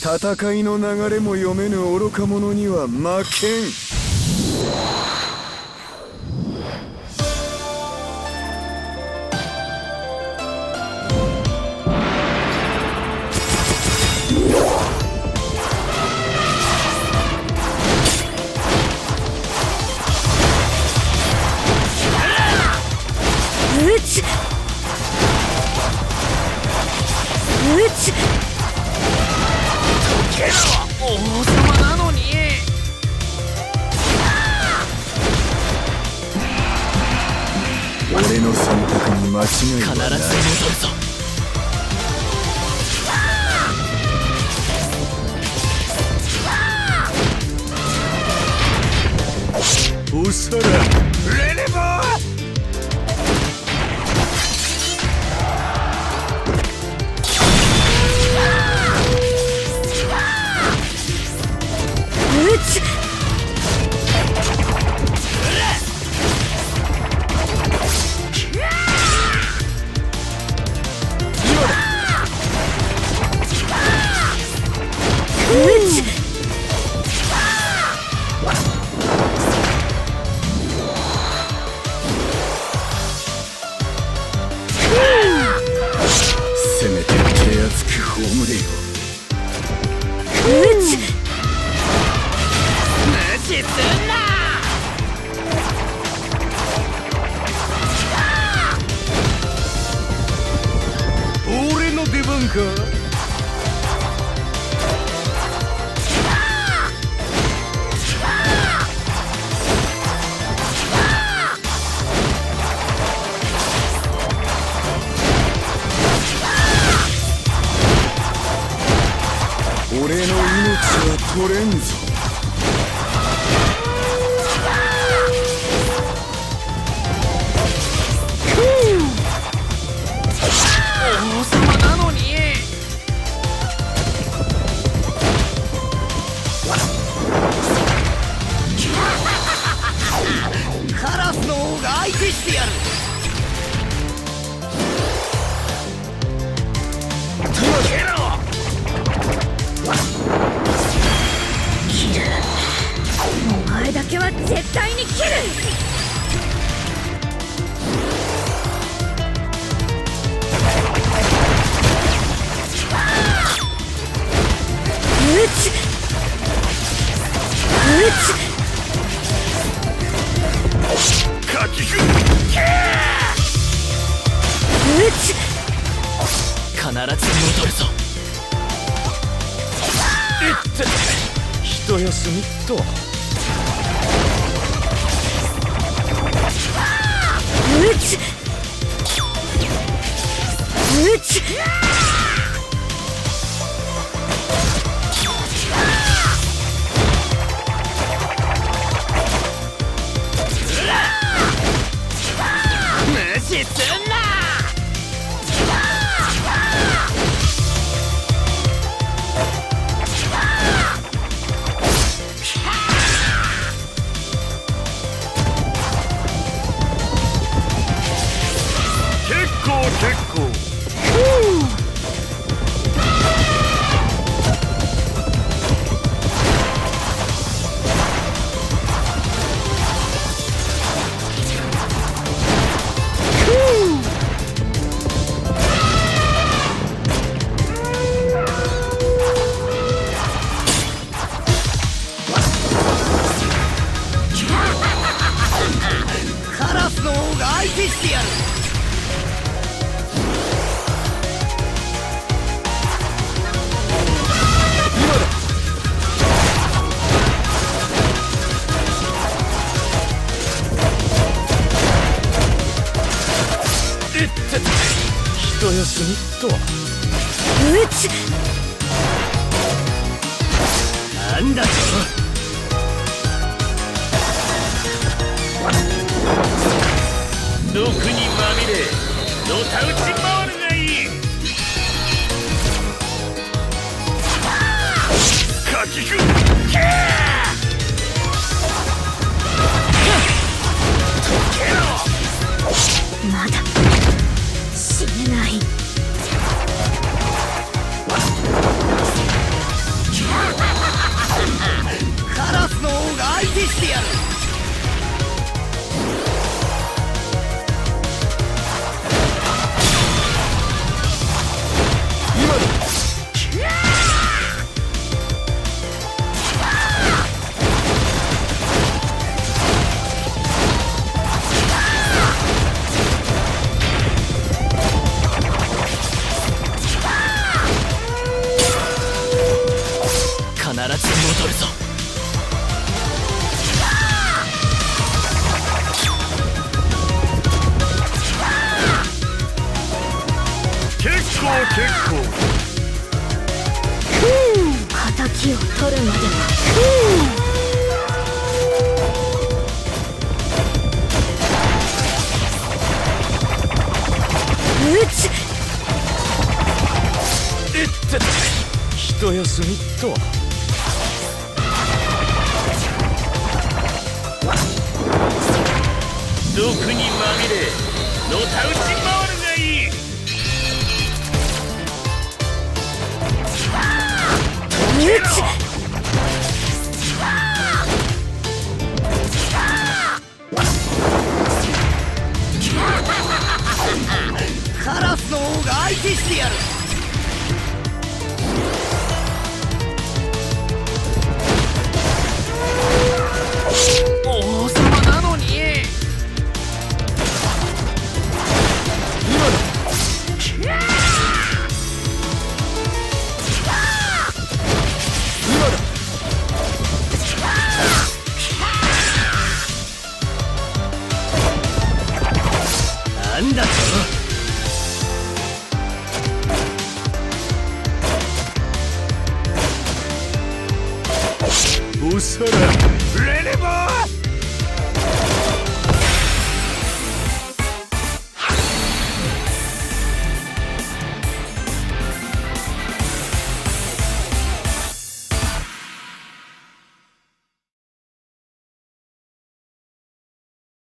戦いの流れも読めぬ愚か者には負けん。王様なのに。俺の選択に間違い必ずはない。戻るぞ。おさらレレバー。せめて手厚く葬れよ。無視すんな。俺の出番か。俺の命は取れんぞ。王様なのに。カラスの方が相手してやる。お前だけは絶対に切る。かきく必ず戻るぞ。一休みっと。無視すんな。結構。カラスの方が相手してやる。一休みっと。なんだと。毒にまみれのたうち回るがいい。かきくけー溶けろ。まだ死ねない。結構敵を取るまでは撃つ。一休みとは毒にまみれのたうち回るがいい。撃つ。カラスの王が相手してやる。王様なのに。なんだと。おさらレレバー